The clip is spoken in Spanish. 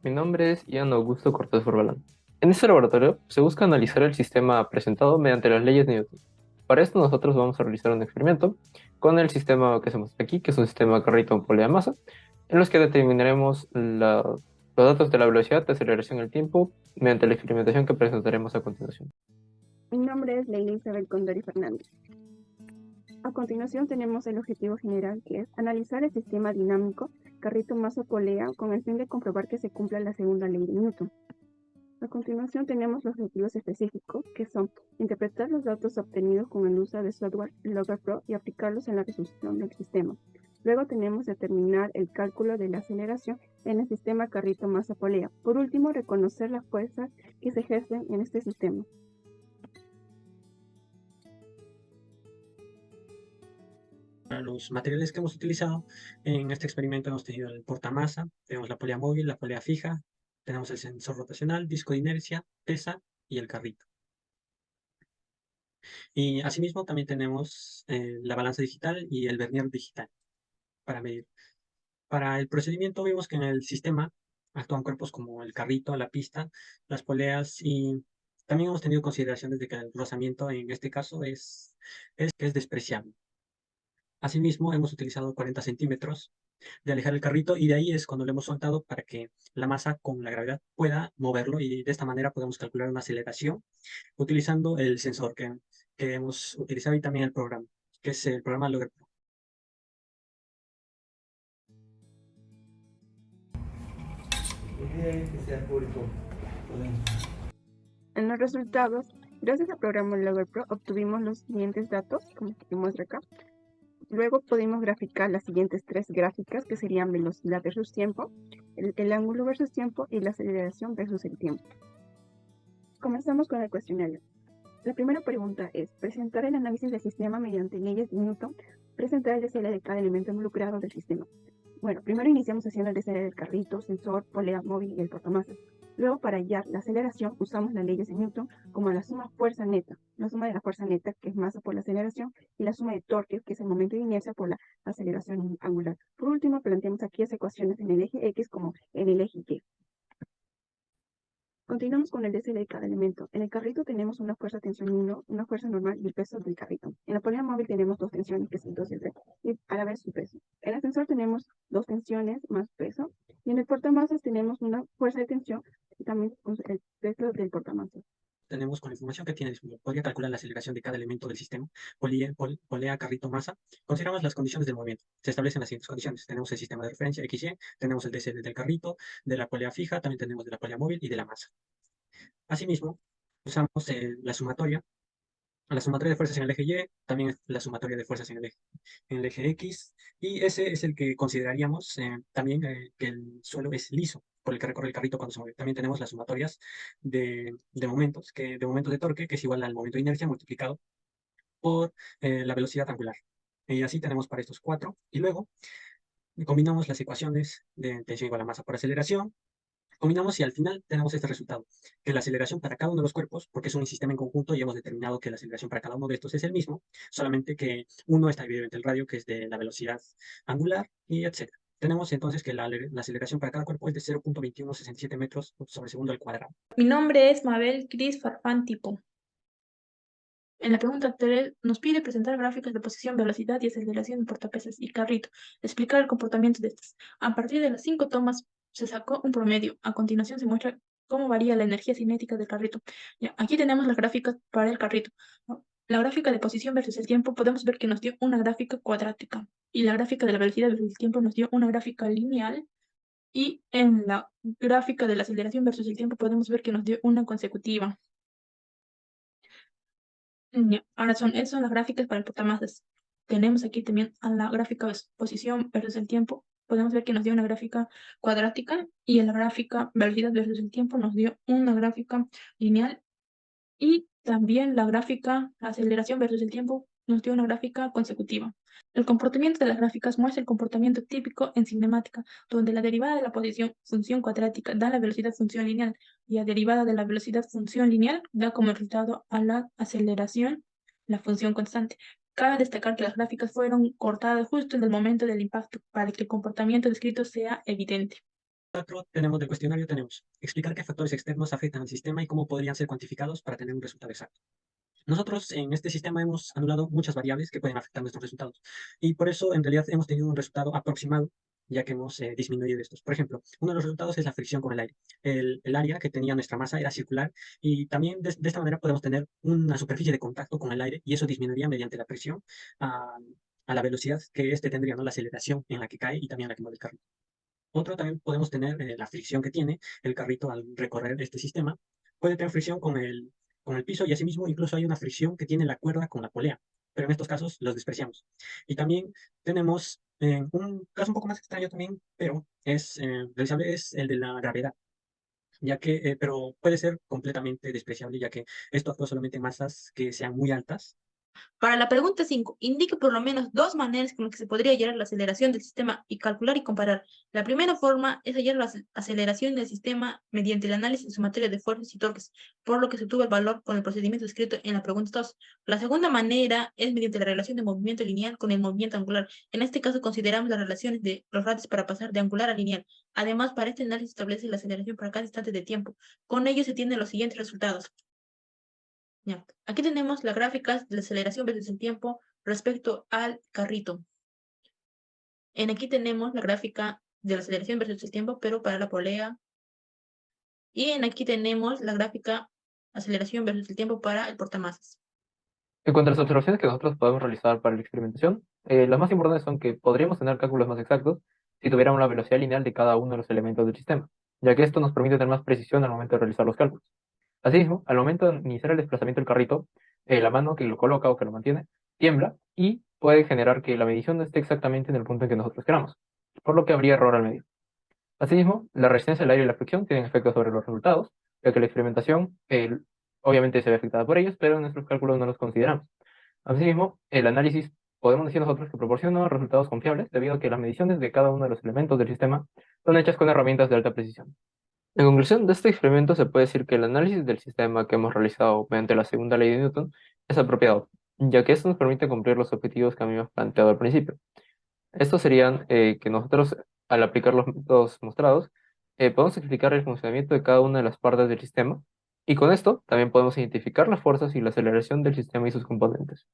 Mi nombre es Ian Augusto Cortés Forbalán. En este laboratorio se busca analizar el sistema presentado mediante las leyes de Newton. Para esto nosotros vamos a realizar un experimento con el sistema que se muestra aquí, que es un sistema carrito-polea-masa, en los que determinaremos los datos de la velocidad, de aceleración y el tiempo mediante la experimentación que presentaremos a continuación. Mi nombre es Leila Isabel Condori Fernández. A continuación tenemos el objetivo general, que es analizar el sistema dinámico carrito-masa-polea con el fin de comprobar que se cumpla la segunda ley de Newton. A continuación tenemos los objetivos específicos, que son interpretar los datos obtenidos con el uso de software LoggerPro y aplicarlos en la resolución del sistema. Luego tenemos determinar el cálculo de la aceleración en el sistema carrito-masa-polea. Por último, reconocer las fuerzas que se ejercen en este sistema. Para los materiales que hemos utilizado en este experimento hemos tenido el portamasa, tenemos la polea móvil, la polea fija, tenemos el sensor rotacional, disco de inercia, pesa y el carrito. Y asimismo también tenemos la balanza digital y el vernier digital para medir. Para el procedimiento vimos que en el sistema actúan cuerpos como el carrito, la pista, las poleas y también hemos tenido consideraciones de que el rozamiento en este caso es despreciable. Asimismo, hemos utilizado 40 centímetros de alejar el carrito y de ahí es cuando lo hemos soltado para que la masa con la gravedad pueda moverlo y de esta manera podemos calcular una aceleración utilizando el sensor que hemos utilizado y también el programa, que es el programa Logger Pro. En los resultados, gracias al programa LoggerPro obtuvimos los siguientes datos, como que muestra acá. Luego pudimos graficar las siguientes tres gráficas, que serían velocidad versus tiempo, el ángulo versus tiempo y la aceleración versus el tiempo. Comenzamos con el cuestionario. La primera pregunta es, presentar el análisis del sistema mediante leyes de Newton, presentar el DCL de cada elemento involucrado del sistema. Bueno, primero iniciamos haciendo el DCL del carrito, sensor, polea móvil y el portamasa. Luego, para hallar la aceleración, usamos las leyes de Newton como la suma fuerza neta, la suma de la fuerza neta, que es masa por la aceleración, y la suma de torque, que es el momento de inercia por la aceleración angular. Por último, planteamos aquí las ecuaciones en el eje X como en el eje Y. Continuamos con el DCL de cada elemento. En el carrito tenemos una fuerza tensión 1, una fuerza normal y el peso del carrito. En la polea móvil tenemos dos tensiones, que es el 2 y el 3, y a la vez su peso. En el ascensor tenemos dos tensiones más peso. Y en el portamasas tenemos una fuerza de tensión y también el peso del portamasas. Tenemos con la información que tiene disponible, podría calcular la aceleración de cada elemento del sistema, polea, carrito, masa. Consideramos las condiciones del movimiento. Se establecen las siguientes condiciones. Tenemos el sistema de referencia XY, tenemos el DCL del carrito, de la polea fija, también tenemos de la polea móvil y de la masa. Asimismo, usamos la sumatoria de fuerzas en el eje Y, también la sumatoria de fuerzas en el eje X, y ese es el que consideraríamos también que el suelo es liso, por el que recorre el carrito cuando se mueve. También tenemos las sumatorias de momentos, de momentos de torque, que es igual al momento de inercia multiplicado por la velocidad angular. Y así tenemos para estos cuatro. Y luego combinamos las ecuaciones de tensión igual a masa por aceleración, combinamos y al final tenemos este resultado, que la aceleración para cada uno de los cuerpos, porque es un sistema en conjunto y hemos determinado que la aceleración para cada uno de estos es el mismo, solamente que uno está dividido entre el radio, que es de la velocidad angular, y etcétera. Tenemos entonces que la aceleración para cada cuerpo es de 0.2167 metros sobre segundo al cuadrado. Mi nombre es Mabel Cris Farfán Tipo. En la pregunta 3 nos pide presentar gráficas de posición, velocidad y aceleración de portapeces y carrito, explicar el comportamiento de estas. A partir de las 5 tomas se sacó un promedio. A continuación se muestra cómo varía la energía cinética del carrito. Ya, aquí tenemos las gráficas para el carrito, ¿no? La gráfica de posición versus el tiempo podemos ver que nos dio una gráfica cuadrática y la gráfica de la velocidad versus el tiempo nos dio una gráfica lineal. Y en la gráfica de la aceleración versus el tiempo podemos ver que nos dio una consecutiva. Ya, ahora esas son las gráficas para el portamasas. Tenemos aquí también a la gráfica de posición versus el tiempo. Podemos ver que nos dio una gráfica cuadrática y en la gráfica velocidad versus el tiempo nos dio una gráfica lineal y también la gráfica aceleración versus el tiempo nos dio una gráfica consecutiva. El comportamiento de las gráficas muestra el comportamiento típico en cinemática, donde la derivada de la posición función cuadrática da la velocidad función lineal y la derivada de la velocidad función lineal da como resultado a la aceleración la función constante. Cabe destacar que las gráficas fueron cortadas justo en el momento del impacto para que el comportamiento descrito sea evidente. 4 tenemos del cuestionario, tenemos explicar qué factores externos afectan al sistema y cómo podrían ser cuantificados para tener un resultado exacto. Nosotros en este sistema hemos anulado muchas variables que pueden afectar nuestros resultados y por eso en realidad hemos tenido un resultado aproximado ya que hemos disminuido estos. Por ejemplo, uno de los resultados es la fricción con el aire. El área que tenía nuestra masa era circular y también de esta manera podemos tener una superficie de contacto con el aire y eso disminuiría mediante la presión a, a la velocidad que este tendría, ¿no? La aceleración en la que cae y también en la que mueve el carrito. Otro también podemos tener la fricción que tiene el carrito al recorrer este sistema. Puede tener fricción con el piso y asimismo incluso hay una fricción que tiene la cuerda con la polea, pero en estos casos los despreciamos. Y también tenemos un caso un poco más extraño también, pero es realizable, es el de la gravedad, ya que, pero puede ser completamente despreciable, ya que esto actúa solamente en masas que sean muy altas. Para la pregunta 5, indique por lo menos dos maneras con las que se podría hallar la aceleración del sistema y calcular y comparar. La primera forma es hallar la aceleración del sistema mediante el análisis de su materia de fuerzas y torques, por lo que se obtuvo el valor con el procedimiento descrito en la pregunta 2. La segunda manera es mediante la relación de movimiento lineal con el movimiento angular. En este caso consideramos las relaciones de los radios para pasar de angular a lineal. Además, para este análisis establece la aceleración para cada instante de tiempo. Con ello se tienen los siguientes resultados. Ya. Aquí tenemos las gráficas de la aceleración versus el tiempo respecto al carrito. Aquí tenemos la gráfica de la aceleración versus el tiempo, pero para la polea. Y aquí tenemos la gráfica aceleración versus el tiempo para el portamasas. En cuanto a las observaciones que nosotros podemos realizar para la experimentación, las más importantes son que podríamos tener cálculos más exactos si tuviéramos la velocidad lineal de cada uno de los elementos del sistema, ya que esto nos permite tener más precisión al momento de realizar los cálculos. Asimismo, al momento de iniciar el desplazamiento del carrito, la mano que lo coloca o que lo mantiene tiembla y puede generar que la medición no esté exactamente en el punto en que nosotros queramos, por lo que habría error al medir. Asimismo, la resistencia al aire y la fricción tienen efectos sobre los resultados, ya que la experimentación obviamente se ve afectada por ellos, pero en nuestros cálculos no los consideramos. Asimismo, el análisis podemos decir nosotros que proporciona resultados confiables debido a que las mediciones de cada uno de los elementos del sistema son hechas con herramientas de alta precisión. En conclusión de este experimento se puede decir que el análisis del sistema que hemos realizado mediante la segunda ley de Newton es apropiado, ya que esto nos permite cumplir los objetivos que habíamos planteado al principio. Estos serían que nosotros, al aplicar los métodos mostrados, podemos explicar el funcionamiento de cada una de las partes del sistema, y con esto también podemos identificar las fuerzas y la aceleración del sistema y sus componentes.